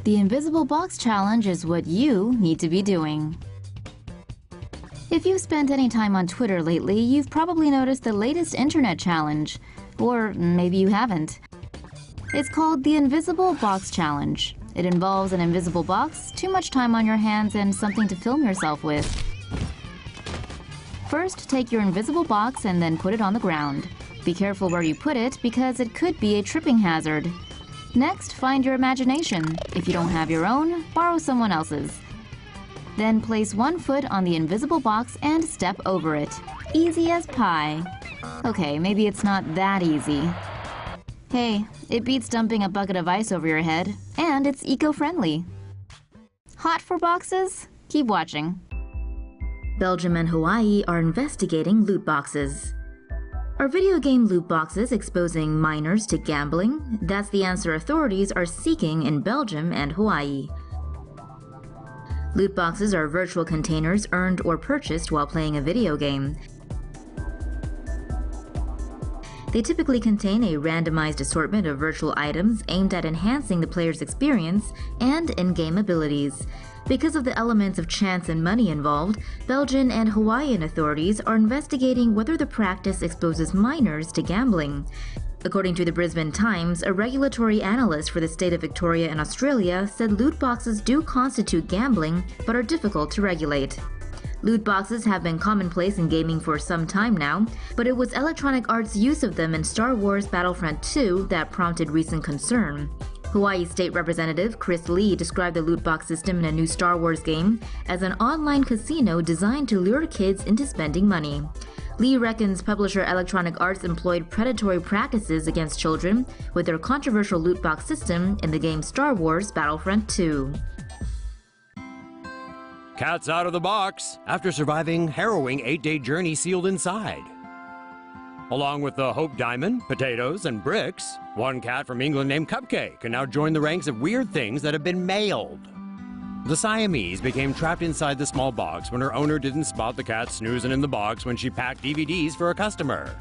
The invisible box challenge is what you need to be doing. If you've spent any time on Twitter lately, you've probably noticed the latest internet challenge. Or maybe you haven't. It's called the Invisible Box Challenge. It involves an invisible box, too much time on your hands, and something to film yourself with. First, take your invisible box and then put it on the ground. Be careful where you put it because it could be a tripping hazard. Next, find your imagination. If you don't have your own, borrow someone else's. Then place one foot on the invisible box and step over it. Easy as pie. Okay, maybe it's not that easy. Hey, it beats dumping a bucket of ice over your head, and it's eco-friendly. Hot for boxes? Keep watching. Belgium and Hawaii are investigating loot boxes. Are video game loot boxes exposing minors to gambling? That's the answer authorities are seeking in Belgium and Hawaii. Loot boxes are virtual containers earned or purchased while playing a video game. They typically contain a randomized assortment of virtual items aimed at enhancing the player's experience and in-game abilities. Because of the elements of chance and money involved, Belgian and Hawaiian authorities are investigating whether the practice exposes minors to gambling. According to the Brisbane Times, a regulatory analyst for the state of Victoria in Australia said loot boxes do constitute gambling but are difficult to regulate. Loot boxes have been commonplace in gaming for some time now, but it was Electronic Arts' use of them in Star Wars Battlefront 2 that prompted recent concern. Hawaii State Representative Chris Lee described the loot box system in a new Star Wars game as an online casino designed to lure kids into spending money. Lee reckons publisher Electronic Arts employed predatory practices against children with their controversial loot box system in the game Star Wars Battlefront 2. Cat's out of the box after surviving harrowing 8-day journey sealed inside. Along with the Hope Diamond, potatoes, and bricks, one cat from England named Cupcake can now join the ranks of weird things that have been mailed. The Siamese became trapped inside the small box when her owner didn't spot the cat snoozing in the box when she packed DVDs for a customer.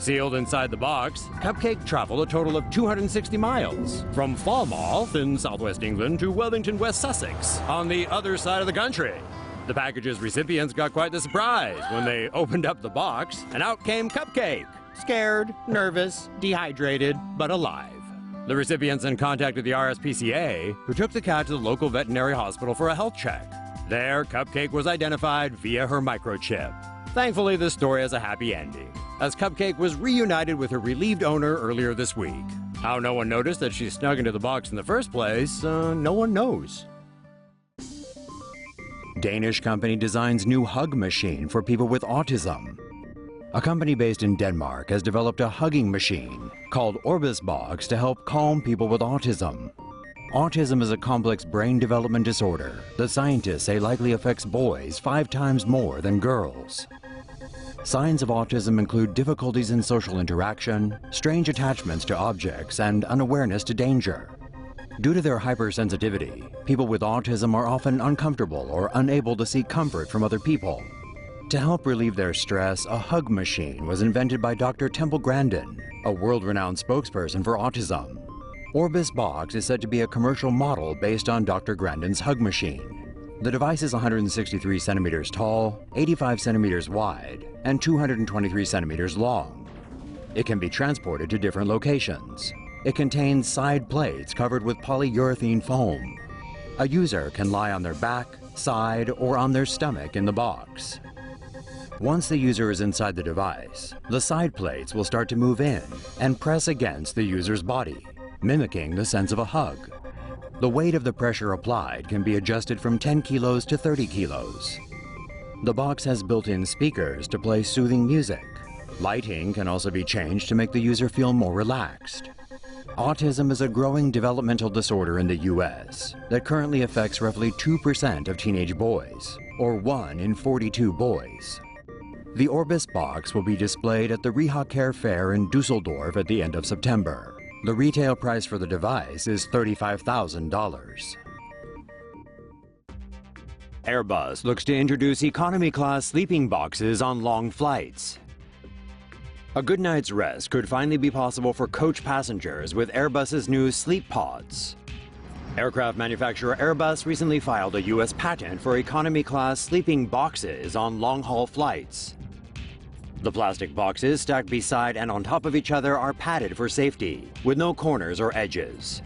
Sealed inside the box, Cupcake traveled a total of 260 miles, from Falmouth in southwest England to Wellington, West Sussex, on the other side of the country. The package's recipients got quite the surprise when they opened up the box, and out came Cupcake, scared, nervous, dehydrated, but alive. The recipients then contacted the RSPCA, who took the cat to the local veterinary hospital for a health check. There, Cupcake was identified via her microchip. Thankfully, this story has a happy ending, as Cupcake was reunited with her relieved owner earlier this week. How no one noticed that she snuck into the box in the first place, no one knows. Danish company designs new hug machine for people with autism. A company based in Denmark has developed a hugging machine called Orbis Box to help calm people with autism. Autism is a complex brain development disorder that scientists say likely affects boys 5 times more than girls. Signs of autism include difficulties in social interaction, strange attachments to objects, and unawareness to danger. Due to their hypersensitivity, people with autism are often uncomfortable or unable to seek comfort from other people. To help relieve their stress, a hug machine was invented by Dr. Temple Grandin, a world-renowned spokesperson for autism. Orbis Box is said to be a commercial model based on Dr. Grandin's hug machine. The device is 163 centimeters tall, 85 centimeters wide, and 223 centimeters long. It can be transported to different locations. It contains side plates covered with polyurethane foam. A user can lie on their back, side, or on their stomach in the box. Once the user is inside the device, the side plates will start to move in and press against the user's body, mimicking the sense of a hug. The weight of the pressure applied can be adjusted from 10 kilos to 30 kilos. The box has built-in speakers to play soothing music. Lighting can also be changed to make the user feel more relaxed. Autism is a growing developmental disorder in the U.S. that currently affects roughly 2% of teenage boys, or 1 in 42 boys. The Orbis Box will be displayed at the Reha-Care Fair in Dusseldorf at the end of September. The retail price for the device is $35,000. Airbus looks to introduce economy-class sleeping boxes on long flights. A good night's rest could finally be possible for coach passengers with Airbus's new sleep pods. Aircraft manufacturer Airbus recently filed a U.S. patent for economy-class sleeping boxes on long-haul flights. The plastic boxes stacked beside and on top of each other are padded for safety, with no corners or edges.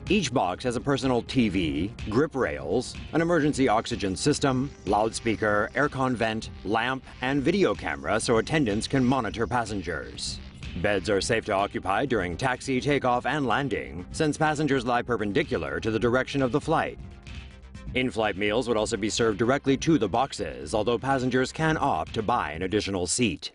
Each box has a personal TV, grip rails, an emergency oxygen system, loudspeaker, aircon vent, lamp, and video camera so attendants can monitor passengers. Beds are safe to occupy during taxi, takeoff, and landing, since passengers lie perpendicular to the direction of the flight. In-flight meals would also be served directly to the boxes, although passengers can opt to buy an additional seat.